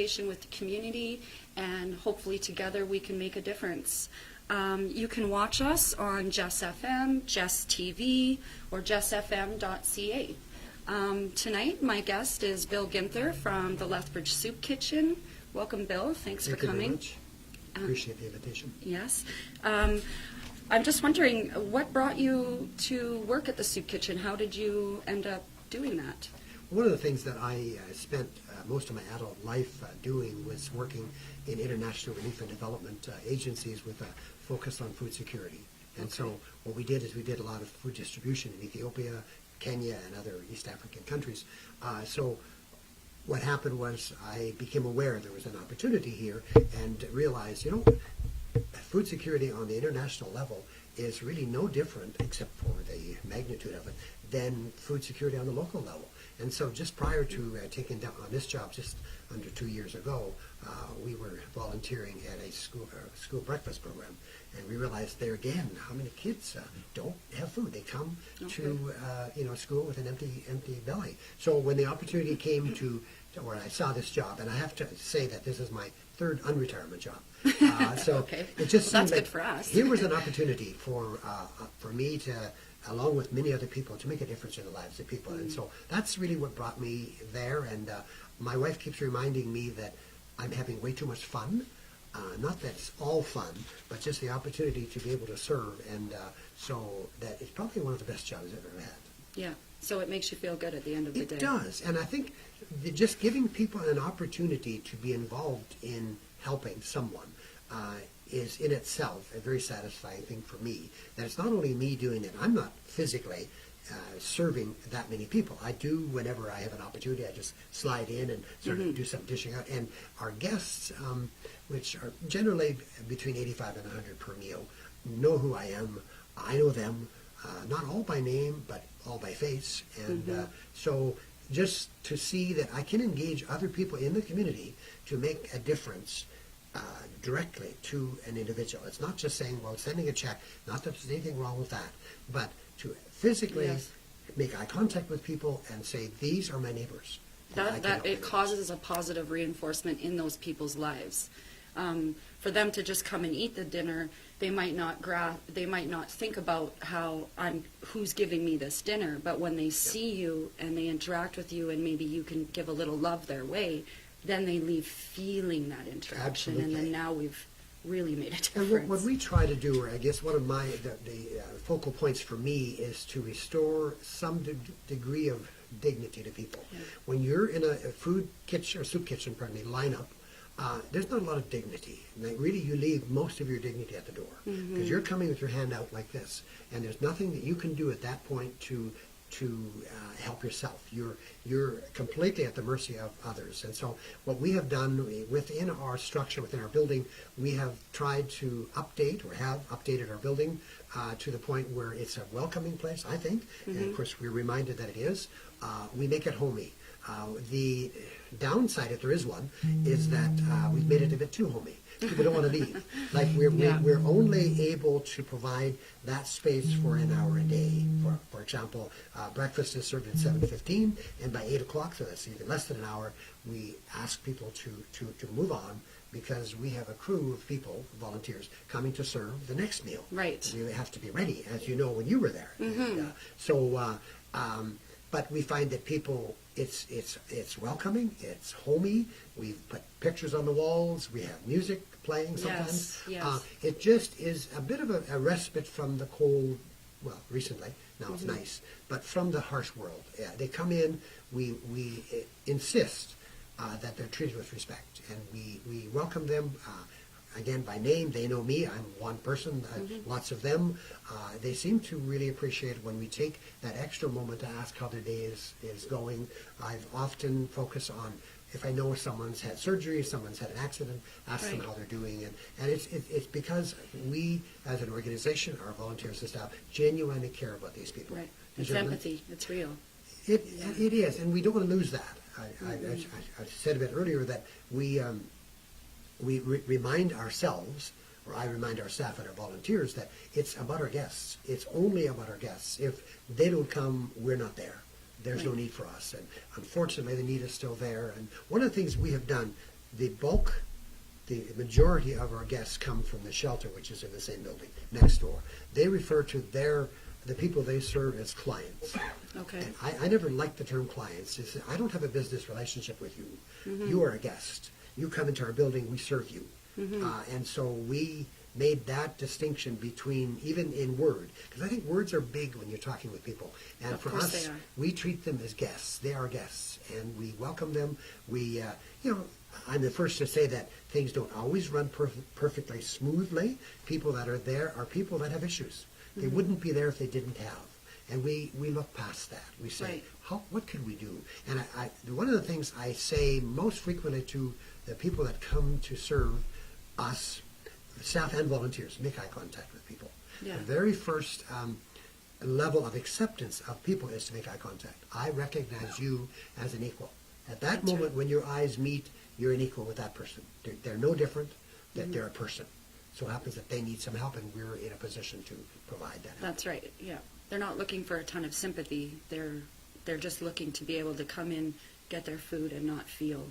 communication with the community, and hopefully together we can make a difference. You can watch us on Jess FM, Jess TV, or jessfm.ca. Tonight, my guest is Bill Ginther from the Lethbridge Soup Kitchen. Welcome, Bill. Thanks for coming. Thank you very much. Appreciate the invitation. Yes. I'm just wondering, what brought you to work at the Soup Kitchen? How did you end up doing that? One of the things that I spent most of my adult life doing was working in international relief and development agencies with a focus on food security. And so what we did is we did a lot of food distribution in Ethiopia, Kenya, and other East African countries. So what happened was I became aware there was an opportunity here and realized, food security on the international level is really no different, except for the magnitude of it, than food security on the local level. And so just prior to taking down on this job just under 2 years ago, we were volunteering at a school breakfast program. And we realized there again how many kids don't have food. They come to school with an empty belly. So when the opportunity came to where I saw this job, and I have to say that this is my third unretirement job. So it just seemed that's like good for us. Here was an opportunity for me to, along with many other people, to make a difference in the lives of people. And so that's really what brought me there. And my wife keeps reminding me that I'm having way too much fun. Not that it's all fun, but just the opportunity to be able to serve. And so that it's probably one of the best jobs I've ever had. Yeah, so it makes you feel good at the end of the day. It does. And I think just giving people an opportunity to be involved in helping someone is in itself a very satisfying thing for me. That it's not only me doing it. I'm not physically serving that many people. I do whenever I have an opportunity. I just slide in and sort of do some dishing out. And our guests, which are generally between 85 and 100 per meal, know who I am. I know them, not all by name, but all by face. And so just to see that I can engage other people in the community to make a difference directly to an individual. It's not just saying, well, sending a check, not that there's anything wrong with that, but to physically make eye contact with people and say, these are my neighbors. That it causes a positive reinforcement in those people's lives. For them to just come and eat the dinner, they might not think about who's giving me this dinner, but when they see you and they interact with you and maybe you can give a little love their way, then they leave feeling that interaction. Absolutely. And then now we've really made a difference. And what we try to do, or I guess one of the focal points for me, is to restore some degree of dignity to people. Yeah. When you're in a food kitchen, or soup kitchen, lineup, there's not a lot of dignity. And really, you leave most of your dignity at the door. Because you're coming with your hand out like this, and there's nothing that you can do at that point to help yourself. You're completely at the mercy of others. And so what we have done within our structure, within our building, we have tried to update, or have updated our building to the point where it's a welcoming place, I think. And of course, we're reminded that it is. We make it homey. The downside, if there is one, is that we've made it a bit too homey. People don't want to leave. Like we're only able to provide that space for an hour a day. For example, breakfast is served at 7:15, and by 8 o'clock, so that's even less than an hour, we ask people to move on, because we have a crew of people, volunteers, coming to serve the next meal. Right. We have to be ready, as you know, when you were there. And, but we find that people, it's welcoming, it's homey. We've put pictures on the walls. We have music playing sometimes. Yes. It just is a bit of a respite from the cold, well, recently, now it's nice, but from the harsh world. Yeah, they come in, we insist that they're treated with respect, and we welcome them. Again, by name, they know me. I'm one person, lots of them. They seem to really appreciate it when we take that extra moment to ask how their day is going. I've often focused on, if I know someone's had surgery, someone's had an accident, ask them how they're doing. And it's because we, as an organization, our volunteers and staff, genuinely care about these people. Right. It's empathy. It's real. It is, and we don't want to lose that. I said a bit earlier that we remind ourselves, or I remind our staff and our volunteers, that it's about our guests. It's only about our guests. If they don't come, we're not there. There's no need for us. And unfortunately, the need is still there. And one of the things we have done the majority of our guests come from the shelter, which is in the same building next door. They refer to the people they serve as clients. Okay. And I never liked the term clients. It's, I don't have a business relationship with you. You are a guest. You come into our building, we serve you. And so we made that distinction between, even in word, because I think words are big when you're talking with people. And Of for course us, they are. we treat them as guests. They are guests, and we welcome them. We, I'm the first to say that things don't always run perfectly smoothly. People that are there are people that have issues. They wouldn't be there if they didn't have. And we look past that. We say, Right. what could we do? And one of the things I say most frequently to the people that come to serve us, staff and volunteers, make eye contact with people. Yeah. The very first level of acceptance of people is to make eye contact. I recognize you as an equal. At that That's moment right. when your eyes meet, you're an equal with that person. They're no different, that they're a person. So it happens that they need some help, and we're in a position to provide that help. That's right. Yeah, they're not looking for a ton of sympathy. They're just looking to be able to come in, get their food, and not feel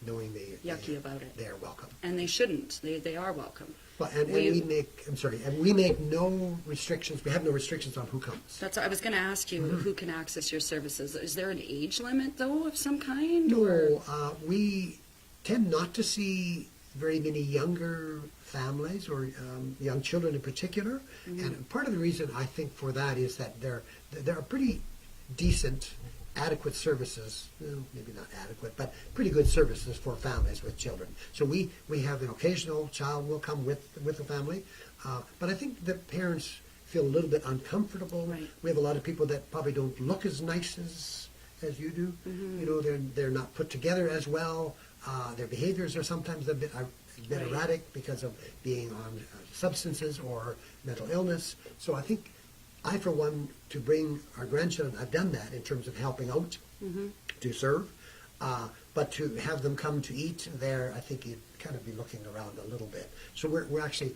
Knowing yucky about it. They're welcome. And they shouldn't. They are welcome. Well, and we make no restrictions. We have no restrictions on who comes. That's. I was going to ask you who can access your services. Is there an age limit though of some kind? No, we tend not to see very many younger families or young children in particular. And part of the reason I think for that is that there are pretty decent, adequate services, well, maybe not adequate, but pretty good services for families with children. So we have an occasional child will come with the family, but I think the parents feel a little bit uncomfortable. Right. We have a lot of people that probably don't look as nice as you do. You know, they're not put together as well. Their behaviors are sometimes a bit Right. erratic because of being on substances or mental illness. So I think I, for one, to bring our grandchildren, I've done that in terms of helping out to serve. But to have them come to eat there, I think you'd kind of be looking around a little bit. So we're actually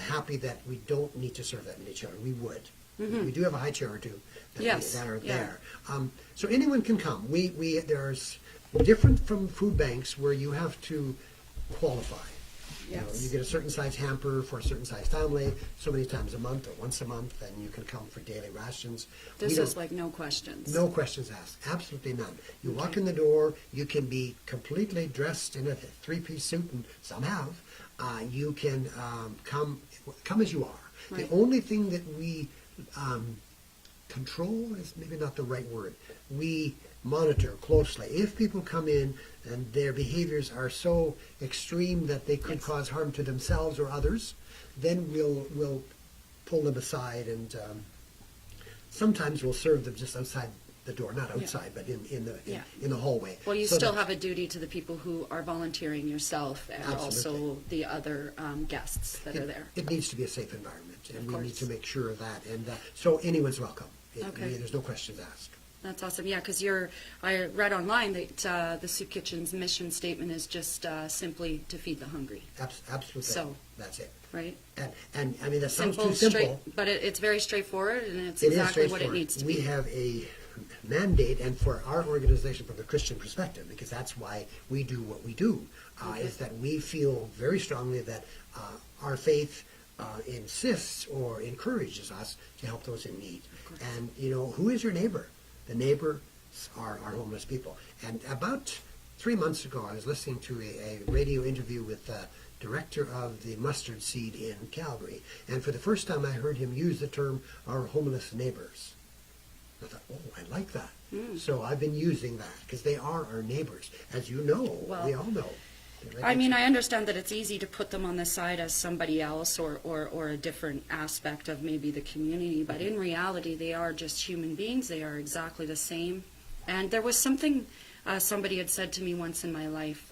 happy that we don't need to serve that many children. We would. We do have a high chair or two that, Yes, that are yeah. there. So anyone can come. There's different from food banks where you have to qualify. Yes. You get a certain size hamper for a certain size family so many times a month or once a month, and you can come for daily rations. This We is don't- like no questions. no questions asked, absolutely none. You walk in the door, you can be completely dressed in a three-piece suit, and some have. You can come as you are. Right. The only thing that we control is maybe not the right word. We monitor closely. If people come in and their behaviors are so extreme that they could Yes. cause harm to themselves or others, then we'll pull them aside, and sometimes we'll serve them just outside the door, not outside, but in the hallway. Well, you So still that- have a duty to the people who are volunteering, yourself, and also Absolutely. the other guests that are there. It needs to be a safe environment, and Of we need course. to make sure of that. And so anyone's welcome. Okay. There's no questions asked. That's awesome. Yeah, because I read online that the Soup Kitchen's mission statement is just simply to feed the hungry, Absolutely. So- That's it. right? And I mean, that sounds too straight, simple. but it's very straightforward, and it's It is exactly what it straightforward. needs to We be. have a mandate, and for our organization from the Christian perspective, because that's why we do what we do, is that we feel very strongly that our faith insists or encourages us to help those in need. And, who is your neighbor? The neighbors are homeless people. And about 3 months ago, I was listening to a radio interview with the director of the mustard seed in Calgary. And for the first time, I heard him use the term, our homeless neighbors. I thought, oh, I like that. So I've been using that because they are our neighbors. As you know, Well, we all know. I mean, I understand that it's easy to put them on the side as somebody else or a different aspect of maybe the community, but in reality, they are just human beings. They are exactly the same. And there was something somebody had said to me once in my life,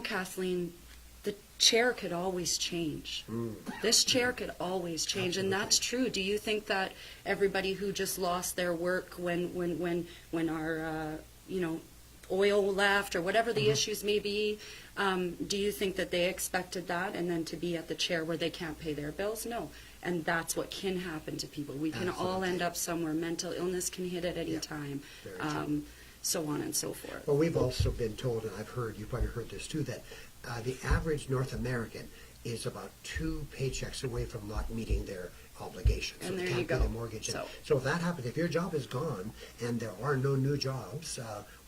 Kathleen, the chair could always change. This chair could always change, and that's true. Do you think that everybody who just lost their work when our oil left or whatever the issues may be, do you think that they expected that and then to be at the chair where they can't pay their bills? No. And that's what can happen to people. We can all Absolutely. end up somewhere. Mental illness can hit at any Yeah. time. Very true. so on and so forth. Well, we've also been told, and I've heard, you've probably heard this too, that the average North American is about 2 paychecks away from not meeting their obligations. And there they you can't go. pay their mortgage. So if that happens, if your job is gone and there are no new jobs,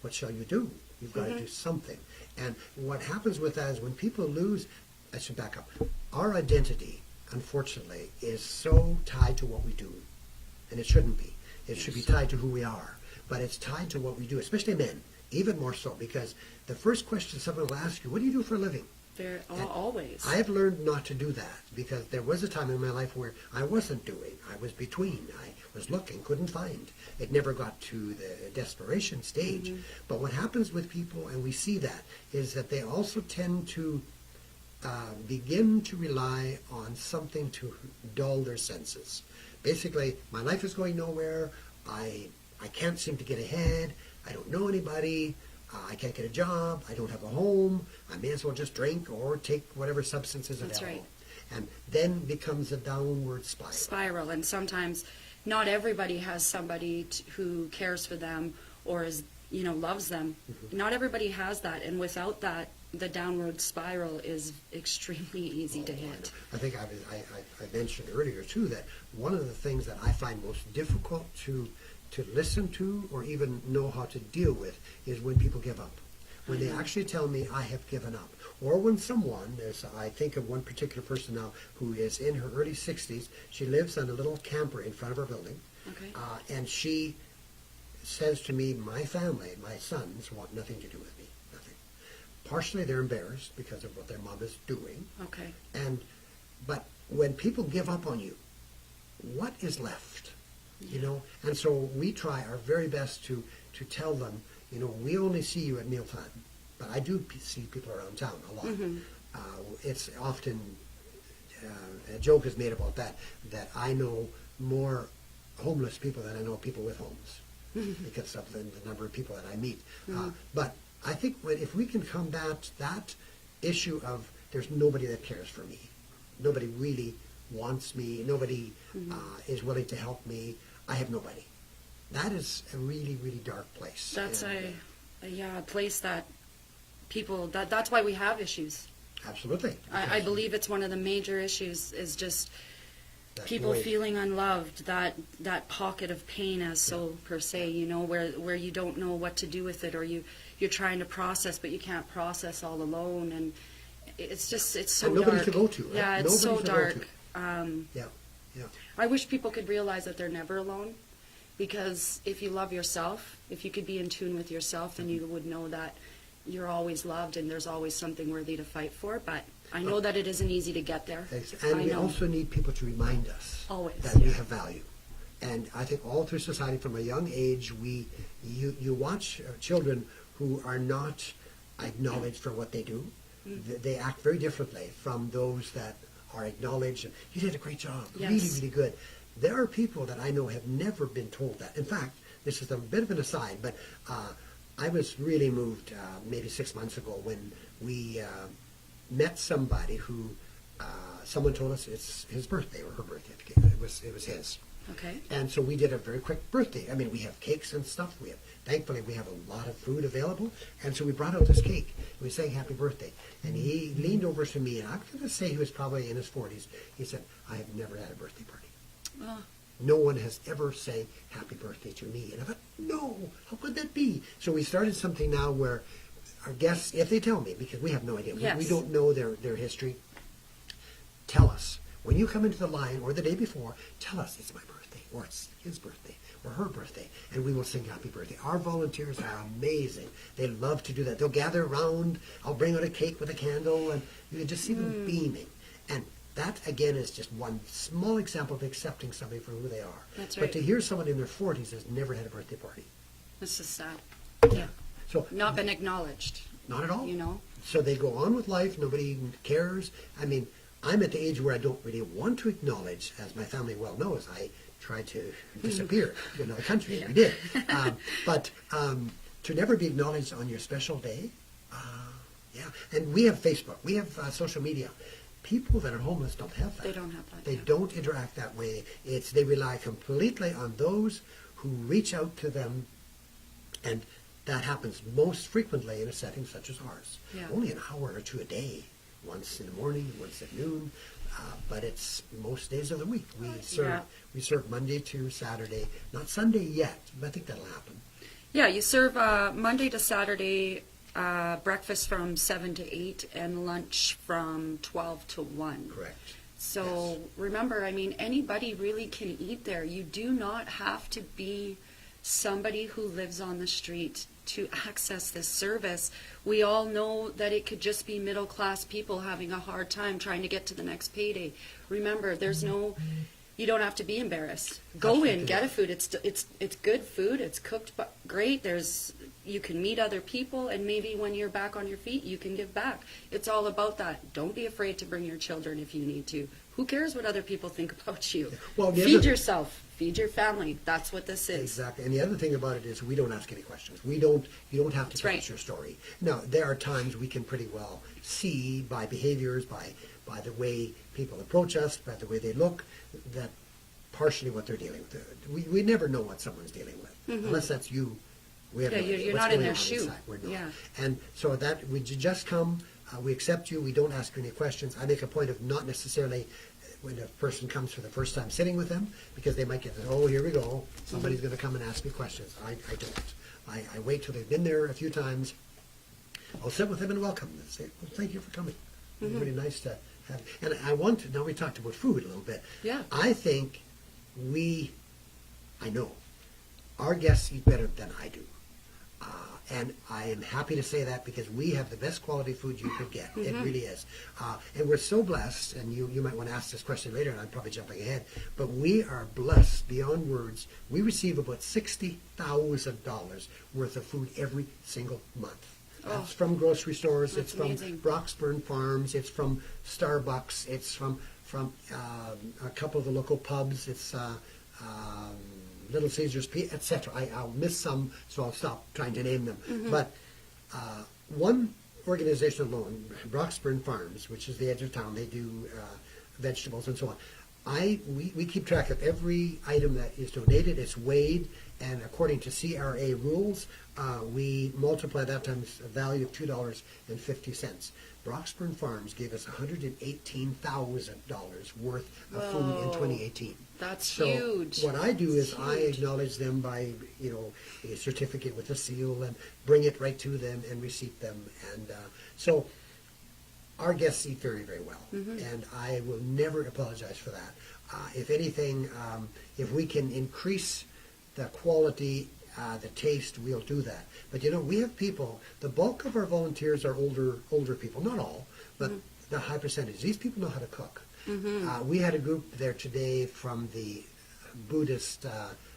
what shall you do? You've got to do something. And what happens with that is when people lose, I should back up, our identity, unfortunately, is so tied to what we do. And it shouldn't be. It should be tied to who we are. But it's tied to what we do, especially men, even more so, because the first question someone will ask you, what do you do for a living? They're always. I've learned not to do that, because there was a time in my life where I wasn't doing. I was between. I was looking, couldn't find. It never got to the desperation stage. But what happens with people, and we see that, is that they also tend to begin to rely on something to dull their senses. Basically, my life is going nowhere. I can't seem to get ahead. I don't know anybody. I can't get a job. I don't have a home. I may as well just drink or take whatever substance is available. That's right. And then becomes a downward spiral. And sometimes not everybody has somebody who cares for them or is, loves them. Not everybody has that, and without that, the downward spiral is extremely easy to hit. I think I mentioned earlier too that one of the things that I find most difficult to listen to or even know how to deal with is when people give up. When they actually tell me, I have given up. Or when someone, I think of one particular person now who is in her early 60s. She lives on a little camper in front of her building. Okay. And she says to me, my family, my sons want nothing to do with me. Nothing. Partially they're embarrassed because of what their mom is doing. Okay. But when people give up on you, what is left? And so we try our very best to tell them, we only see you at mealtime, but I do see people around town a lot. It's often, a joke is made about that I know more homeless people than I know people with homes because of the number of people that I meet. But I think if we can combat that issue of there's nobody that cares for me, nobody really wants me, nobody is willing to help me, I have nobody. That is a really, really dark place. That's a place that people, that's why we have issues. Absolutely. I believe it's one of the major issues is just That people void. feeling unloved, that pocket of pain as so per se, where you don't know what to do with it, or you're trying to process, but you can't process all alone, and it's so and nobody dark. to go to, right? Yeah, it's Nobody so to go dark. to. Yeah. I wish people could realize that they're never alone, because if you love yourself, if you could be in tune with yourself, then you would know that you're always loved and there's always something worthy to fight for. But I know that it isn't easy to get there. And I we know. also need people to remind us Always, that we have value. And I think all through society, from a young age, you watch children who are not acknowledged for what they do. They act very differently from those that are acknowledged. And you did a great job, Yes. really, really good. There are people that I know have never been told that. In fact, this is a bit of an aside, but I was really moved maybe 6 months ago when we met somebody who someone told us it's his birthday or her birthday. It was his. Okay. And so we did a very quick birthday. I mean, we have cakes and stuff. Thankfully, we have a lot of food available. And so we brought out this cake. We sang happy birthday. And he leaned over to me, and I'm going to say he was probably in his 40s. He said, I have never had a birthday party. Oh, No one has ever sang happy birthday to me. And I thought, no, how could that be? So we started something now where our guests, if they tell me, because we have no idea, Yes. we don't know their history, tell us. When you come into the line or the day before, tell us it's my birthday or it's his birthday or her birthday, and we will sing happy birthday. Our volunteers are amazing. They love to do that. They'll gather around. I'll bring out a cake with a candle, and you can just see them beaming. And that, again, is just one small example of accepting somebody for who they are. That's But right. to hear someone in their 40s has never had a birthday party. this is sad. Yeah. So Not been acknowledged, not at all. So they go on with life. Nobody cares. I mean, I'm at the age where I don't really want to acknowledge, as my family well knows. I tried to disappear to another country. Yeah. We did. But to never be acknowledged on your special day, yeah. And we have Facebook. We have social media. People that are homeless don't have that. They don't have that. They yeah. don't interact that way. They rely completely on those who reach out to them and that happens most frequently in a setting such as ours. Yeah. Only an hour or two a day, once in the morning, once at noon, but it's most days of the week. We serve Monday to Saturday, not Sunday yet, but I think that'll happen. Yeah, you serve Monday to Saturday, breakfast from 7 to 8 and lunch from 12 to 1. Correct. So remember, I mean, anybody really can eat there. You do not have to be somebody who lives on the street to access this service. We all know that it could just be middle class people having a hard time trying to get to the next payday. Remember, there's no, you don't have to be embarrassed. Go in, get a food. It's good food. It's cooked great. You can meet other people, and maybe when you're back on your feet, you can give back. It's all about that. Don't be afraid to bring your children if you need to. Who cares what other people think about you? Well, feed yourself. Feed your family. That's what this is. Exactly. And the other thing about it is we don't ask any questions. You don't have to tell us your story. Now, there are times we can pretty well see by behaviors, by the way people approach us, by the way they look, that partially what they're dealing with. We never know what someone's dealing with, unless that's you. We have no idea you're what's not in going their on shoe. inside. We're not. Yeah. And so that we just come, we accept you, we don't ask you any questions. I make a point of not necessarily when a person comes for the first time sitting with them, because they might get, oh, here we go, somebody's going to come and ask me questions. I don't. I wait till they've been there a few times. I'll sit with them and welcome them and say, well, thank you for coming. It's really nice to have. And now we talked about food a little bit. Yeah. I think I know, our guests eat better than I do. And I am happy to say that because we have the best quality food you could get. It really is. And we're so blessed, and you might want to ask this question later, and I'm probably jumping ahead, but we are blessed beyond words. We receive about $60,000 worth of food every single month. It's from grocery stores, it's from amazing. Broxburn Farms, it's from Starbucks, it's from a couple of the local pubs, it's Little Caesars, etc. I'll miss some, so I'll stop trying to name them. But one organization alone, Broxburn Farms, which is the edge of town, they do vegetables and so on. We keep track of every item that is donated. It's weighed, and according to CRA rules, we multiply that times a value of $2.50. Broxburn Farms gave us $118,000 worth of food in 2018. That's so huge. What I do is I acknowledge them by, a certificate with a seal and bring it right to them and receipt them. And so our guests eat very, very well. And I will never apologize for that. If anything, if we can increase the quality, the taste, we'll do that. But we have people, the bulk of our volunteers are older people, not all, but the high percentage. These people know how to cook. We had a group there today from the Buddhist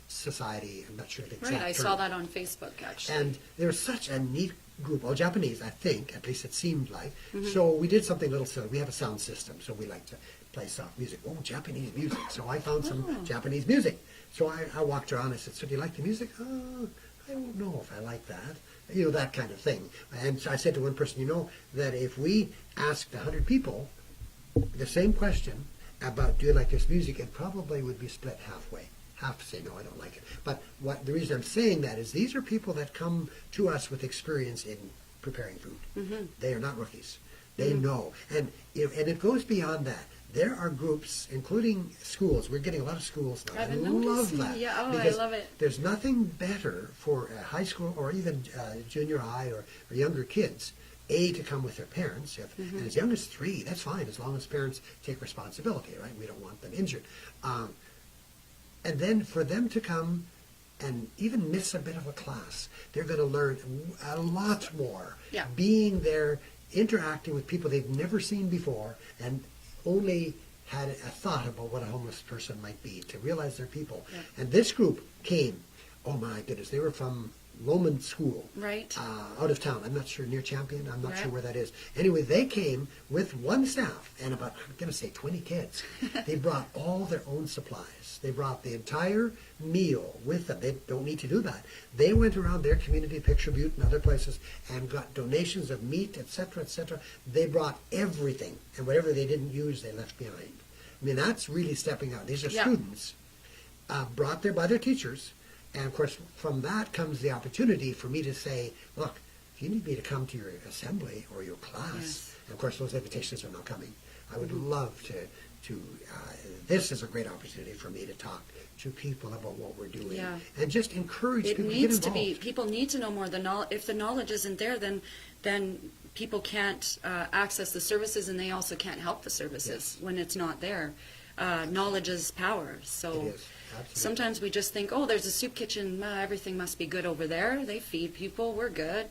Society. I'm not sure the exact Right, I term. saw that on Facebook, actually. And they're such a neat group, all Japanese, I think, at least it seemed like. So we did something a little silly. We have a sound system, so we like to play soft music. Oh, Japanese music. So I found some Japanese music. So I walked around and I said, so do you like the music? I don't know if I like that. That kind of thing. And so I said to one person, that if we asked 100 people the same question about, do you like this music, it probably would be split halfway. Half say, no, I don't like it. But the reason I'm saying that is these are people that come to us with experience in preparing food. They are not rookies. They know. And it goes beyond that. There are groups, including schools. We're getting a lot of schools now. I've been I love noticing, that. yeah, I because love it. There's nothing better for a high school or even junior high or younger kids, to come with their parents. And as young as 3, that's fine, as long as parents take responsibility, right? We don't want them injured. And then for them to come and even miss a bit of a class, they're going to learn a lot more. Yeah. Being there, interacting with people they've never seen before, and only had a thought about what a homeless person might be, to realize they're people. Yeah. And this group came, oh my goodness, they were from Lomond School, Right. Out of town. I'm not sure, near Champion. I'm not Right. sure where that is. Anyway, they came with one staff and about, I'm going to say 20 kids. They brought all their own supplies. They brought the entire meal with them. They don't need to do that. They went around their community, Picture Butte and other places, and got donations of meat, etc., etc. They brought everything, and whatever they didn't use, they left behind. I mean, that's really stepping out. These are students brought there by their teachers, And of course, from that comes the opportunity for me to say, look, if you need me to come to your assembly or your class, Yes. and of course those invitations are not coming, I would love to this is a great opportunity for me to talk to people about what we're doing, Yeah. and just encourage It people needs to to get be, involved. people need to know more. If the knowledge isn't there, then people can't access the services, and they also can't help the services Yes. when it's not there. Knowledge is power. So It is, absolutely. sometimes we just think, oh, there's a soup kitchen, everything must be good over there. They feed people, we're good.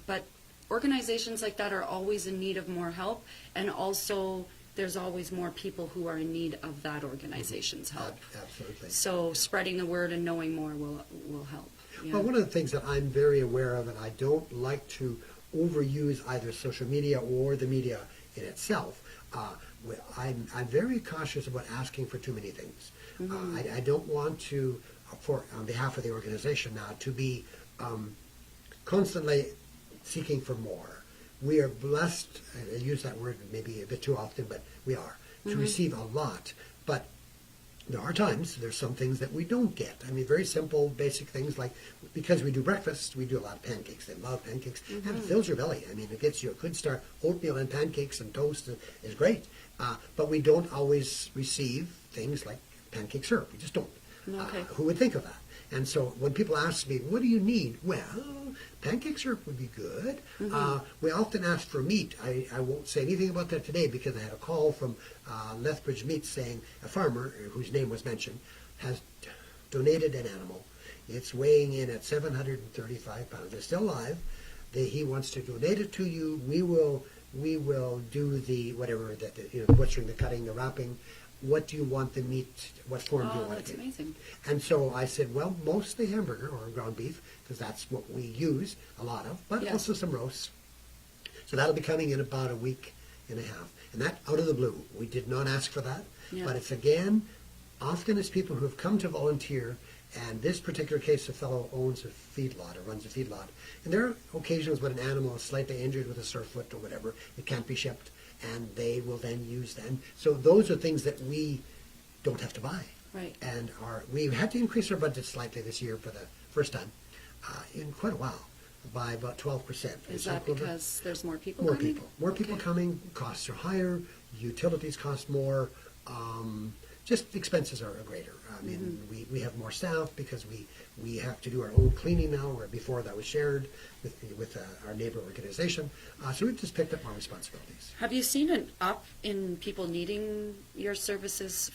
But organizations like that are always in need of more help, and also there's always more people who are in need of that organization's help. Absolutely. So spreading the word and knowing more will help. Yeah. Well, one of the things that I'm very aware of, and I don't like to overuse either social media or the media in itself, I'm very cautious about asking for too many things. I don't want to, on behalf of the organization now, to be constantly seeking for more. We are blessed, I use that word maybe a bit too often, but we are, to receive a lot. But there are times, there's some things that we don't get. I mean, very simple, basic things like, because we do breakfast, we do a lot of pancakes. They love pancakes. And it fills your belly. I mean, it gets you a good start. Oatmeal and pancakes and toast is great. But we don't always receive things like pancake syrup. We just don't. Okay. Who would think of that? And so when people ask me, what do you need? Well, pancake syrup would be good. We often ask for meat. I won't say anything about that today because I had a call from Lethbridge Meats saying a farmer, whose name was mentioned, has donated an animal. It's weighing in at 735 pounds. It's still alive. He wants to donate it to you. We will do the whatever, the butchering, the cutting, the wrapping. What do you want the meat? What form do you want That's it in? amazing. And so I said, well, mostly hamburger or ground beef, because that's what we use a lot of, but Yes. also some roasts. So that'll be coming in about a week and a half. And that out of the blue. We did not ask for that. Yeah. But it's again, often it's people who have come to volunteer, and this particular case, a fellow owns a feedlot or runs a feedlot. And there are occasions when an animal is slightly injured with a sore foot or whatever, it can't be shipped, and they will then use them. So those are things that we don't have to buy. Right. And we had to increase our budget slightly this year for the first time in quite a while, by about 12%. Is that because there's more people More coming? people. More people Okay. coming, costs are higher, utilities cost more, just expenses are greater. I mean, we have more staff because we have to do our own cleaning now, where before that was shared with our neighbor organization. So we've just picked up more responsibilities. Have you seen an up in people needing your services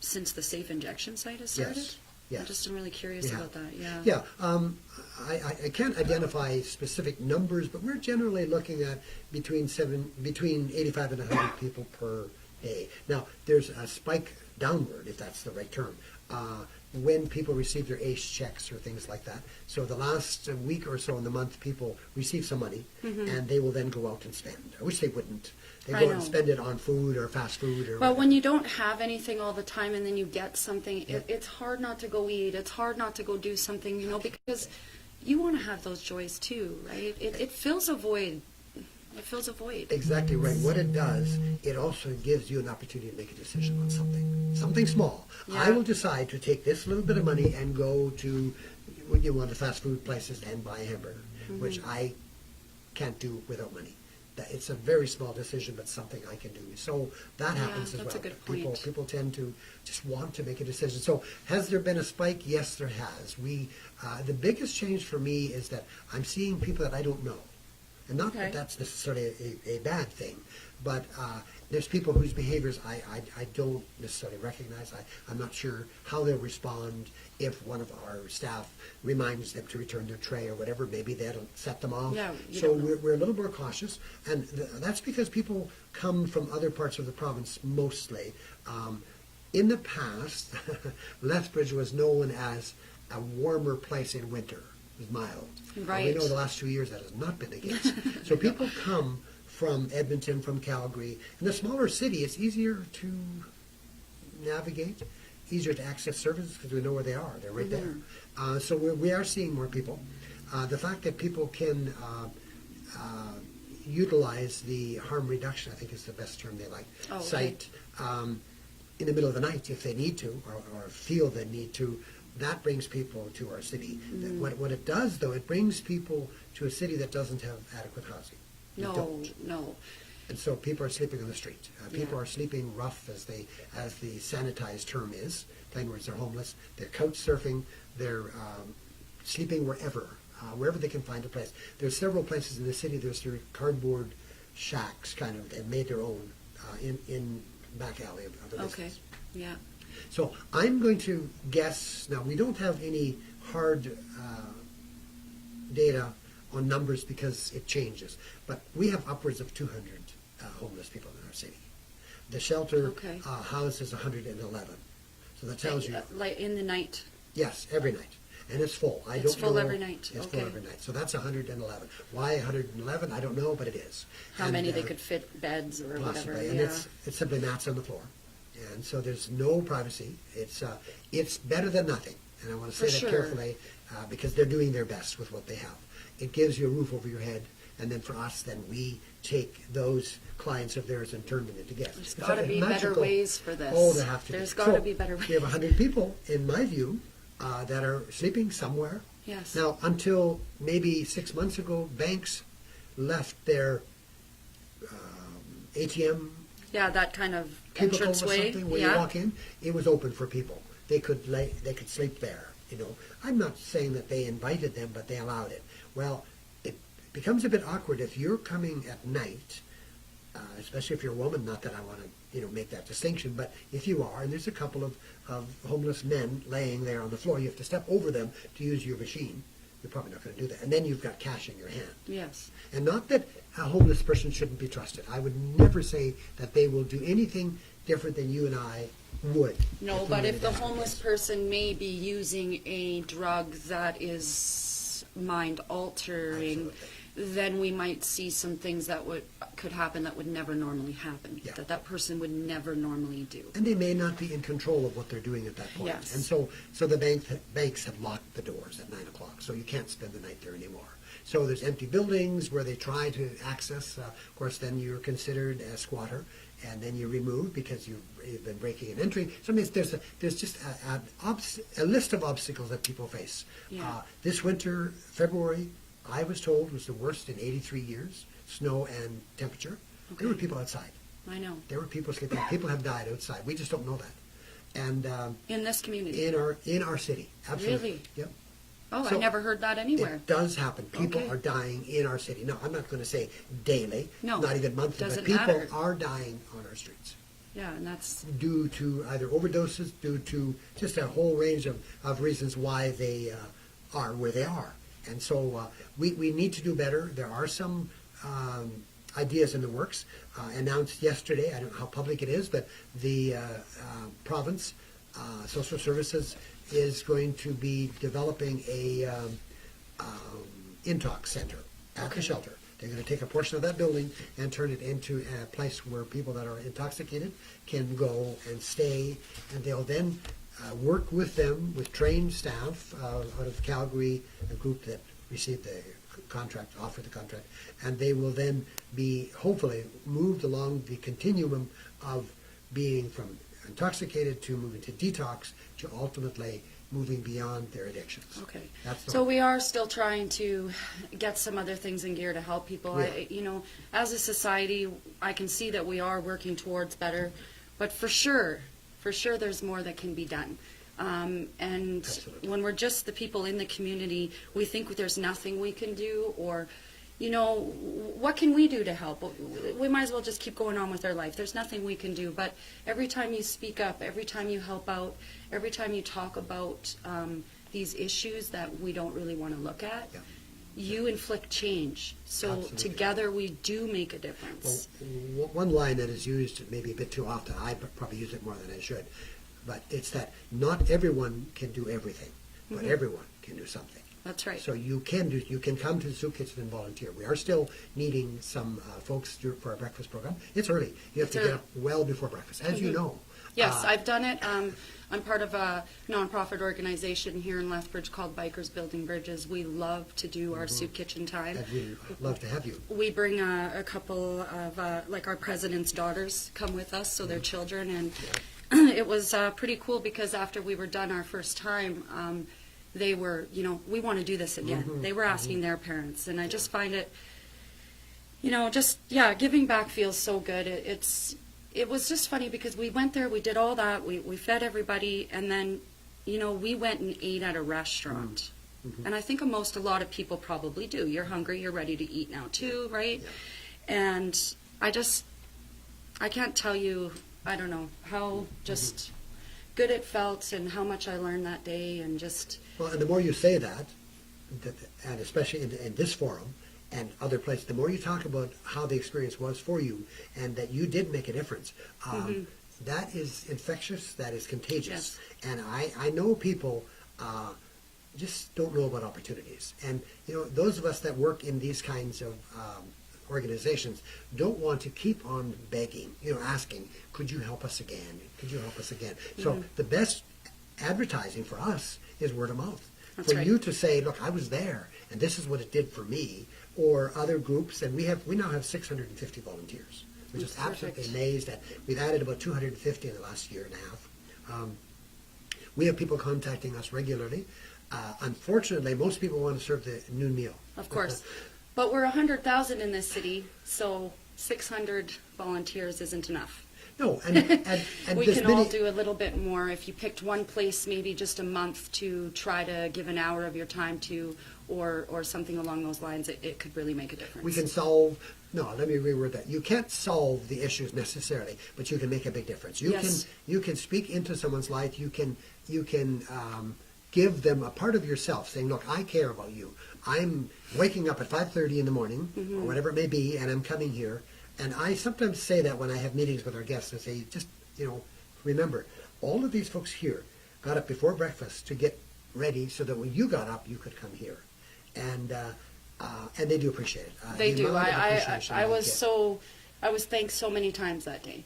since the safe injection site has started? Yes. Yes. I'm just really curious Yeah. about that. Yeah. Yeah, I can't identify specific numbers, but we're generally looking at between 85 and 100 people per day. Now, there's a spike downward, if that's the right term, when people receive their ACE checks or things like that. So the last week or so in the month, people receive some money, and they will then go out and spend. I wish they wouldn't. They I go out know. and spend it on food or fast food or Well, whatever. when you don't have anything all the time and then you get something, Yeah. it's hard not to go eat. It's hard not to go do something, because you want to have those joys too, right? It fills a void. It fills a void. Exactly right. What it does, it also gives you an opportunity to make a decision on something small. Yeah. I will decide to take this little bit of money and go to one of the fast food places and buy a hamburger, which I can't do without money. It's a very small decision, but something I can do. So that happens as well. that's a good point. People tend to just want to make a decision. So has there been a spike? Yes, there has. The biggest change for me is that I'm seeing people that I don't know. And not that Okay. that's necessarily a bad thing, but there's people whose behaviors I don't necessarily recognize. I'm not sure how they'll respond if one of our staff reminds them to return their tray or whatever. Maybe that'll set them off. Yeah, you so don't know. we're a little more cautious, and that's because people come from other parts of the province mostly. In the past, Lethbridge was known as a warmer place in winter. It was mild. Right. We know the last 2 years that has not been the case. So people come from Edmonton, from Calgary. In a smaller city, it's easier to navigate, easier to access services because we know where they are. They're right there. So we are seeing more people. The fact that people can utilize the harm reduction, I think is the best term they like, Oh, okay. site in the middle of the night if they need to or feel the need to. that brings people to our city. What it does, though, it brings people to a city that doesn't have adequate housing. You No, don't. no. And so people are sleeping on the street. People Yeah. are sleeping rough, as the sanitized term is. Plain words, they're homeless. They're couch surfing. They're sleeping wherever they can find a place. There's several places in the city. There's their cardboard shacks, kind of, and made their own in back alley of the business. Okay, yeah. So I'm going to guess, now we don't have any hard data on numbers because it changes, but we have upwards of 200 homeless people in our city. The shelter Okay. houses 111. So that tells you, Like in the night. yes, every night. And it's full. I It's don't full know. every night. It's Okay. full every night. So that's 111. Why 111? I don't know, but it is. How And, many they could fit beds or whatever. possibly, and Yeah. it's simply mats on the floor, and so there's no privacy. It's better than nothing, and I want to say For that sure. carefully because they're doing their best with what they have. It gives you a roof over your head, and then for us, then we take those clients of theirs and turn them into guests. There's It's got to a be better magical- ways for this. Oh, there have to There's be. got to So, be better ways. We have 100 people, in my view, that are sleeping somewhere. Yes. Now, until maybe 6 months ago, banks left their ATM Yeah, that kind of cubicle or entranceway. something where Yeah. you walk in. It was open for people. They could sleep there. I'm not saying that they invited them, but they allowed it. Well, it becomes a bit awkward if you're coming at night, especially if you're a woman. Not that I want to make that distinction, but if you are, and there's a couple of homeless men laying there on the floor, you have to step over them to use your machine. You're probably not going to do that, and then you've got cash in your hand. Yes. And not that a homeless person shouldn't be trusted. I would never say that they will do anything different than you and I would. No, we but were if in the that homeless place. person may be using a drug that is mind altering, Absolutely. then we might see some things that could happen that would never normally happen. Yeah. That person would never normally do. And they may not be in control of what they're doing at that point. Yes. And so the banks have locked the doors at 9 o'clock, so you can't spend the night there anymore. So there's empty buildings where they try to access. Of course, then you're considered a squatter, and then you're removed because you've been breaking and entering. So there's just a list of obstacles that people face. Yeah. This winter, February, I was told was the worst in 83 years, snow and temperature. There were Okay. people outside. I know. There were people sleeping. People have died outside. We just don't know that. And In this community. in our city, absolutely. Really? Yep. Oh, So, I never heard that anywhere. It does happen. People Okay. are dying in our city. No, I'm not going to say daily, No, not even monthly, but doesn't people matter. are dying on our streets Yeah, and that's due to either overdoses, due to just a whole range of reasons why they are where they are. And so we need to do better. There are some ideas in the works. Announced yesterday, I don't know how public it is, but the province social services is going to be developing a intox center at the shelter. They're going to take a portion of that building and turn it into a place where people that are intoxicated can go and stay, and they'll then work with them, with trained staff out of Calgary, a group that received the contract, offered the contract, and they will then be hopefully moved along the continuum of being from intoxicated to moving to detox to ultimately moving beyond their addictions. okay. That's the So we are still trying to get some other things in gear to help people. Yeah. As a society, I can see that we are working towards better, but for sure, there's more that can be done. And Absolutely. when we're just the people in the community, we think there's nothing we can do, or, what can we do to help? We might as well just keep going on with our life. There's nothing we can do. But every time you speak up, every time you help out, every time you talk about these issues that we don't really want to look at, Yeah. you inflict change. So Absolutely. together we do make a difference. Well, one line that is used maybe a bit too often, I probably use it more than I should, but it's that not everyone can do everything, but everyone can do something. That's right. So you can come to the soup kitchen and volunteer. We are still needing some folks for our breakfast program. It's early. You have to It's get up well before breakfast, as you know. Yes, I've done it. I'm part of a nonprofit organization here in Lethbridge called Bikers Building Bridges. We love to do our soup kitchen time. And we'd love to have you. We bring a couple of, like our president's daughters come with us, so their children, and it was pretty cool because after we were done our first time, they were, we want to do this again. They were asking their parents, and I just find it, giving back feels so good. It was just funny because we went there, we did all that, we fed everybody, and then, we went and ate at a restaurant. And I think a lot of people probably do. You're hungry, you're ready to eat now too, right? Yeah. And I can't tell you, I don't know, how just good it felt and how much I learned that day, and just... Well, and the more you say that and especially in this forum and other places, the more you talk about how the experience was for you and that you did make a difference, that is infectious, that is contagious. Yes. And I know people just don't know about opportunities. And, those of us that work in these kinds of organizations don't want to keep on begging, asking, could you help us again? Could you help us again? So the best advertising for us is word of mouth. That's for right. You to say, look, I was there, and this is what it did for me, or other groups, and we now have 650 volunteers. We're just absolutely amazed that we've added about 250 in the last year and a half. We have people contacting us regularly. Unfortunately, most people want to serve the noon meal. Of course. But we're 100,000 in this city, so 600 volunteers isn't enough. No, and we can all do a little bit more. If you picked one place, maybe just a month to try to give an hour of your time to, or something along those lines, it could really make a difference. We can solve. No, let me reword that. You can't solve the issues necessarily, but you can make a big difference. You can speak into someone's life. You can give them a part of yourself, saying, "Look, I care about you. I'm waking up at 5:30 in the morning, or whatever it may be, and I'm coming here." And I sometimes say that when I have meetings with our guests, I say, just, remember, all of these folks here got up before breakfast to get ready so that when you got up, you could come here. And they do appreciate it. They do. I was thanked so many times that day.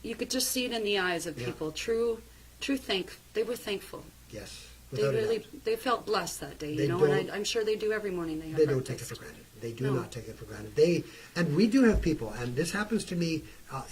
You could just see it in the eyes of people. They were thankful. Yes. They felt blessed that day, and I'm sure they do every morning. They don't take it for granted. They do not take it for granted. And we do have people, and this happens to me,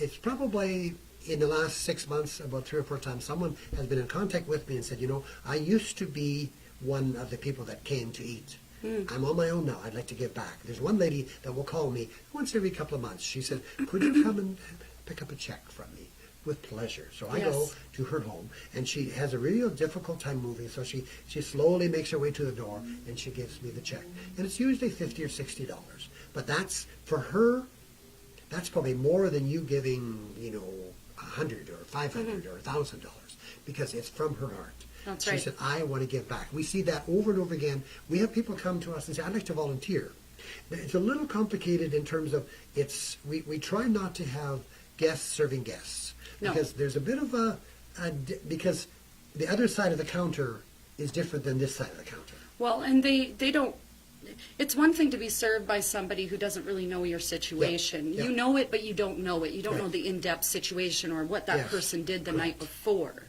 it's probably in the last 6 months, about 3 or 4 times, someone has been in contact with me and said, I used to be one of the people that came to eat. I'm on my own now. I'd like to give back. There's one lady that will call me once every couple of months. She said, could you come and pick up a check from me? With pleasure. So I go to her home, and she has a real difficult time moving, so she slowly makes her way to the door, and she gives me the check. And it's usually $50 or $60. But that's, for her, that's probably more than you giving, $100 or $500 or $1,000, because it's from her heart. That's right. She said, I want to give back. We see that over and over again. We have people come to us and say, I'd like to volunteer. It's a little complicated in terms of we try not to have guests serving guests. No. Because there's a bit of because the other side of the counter is different than this side of the counter. Well, and they don't, it's one thing to be served by somebody who doesn't really know your situation. You know it, but you don't know it. You don't know the in-depth situation or what that person did the night before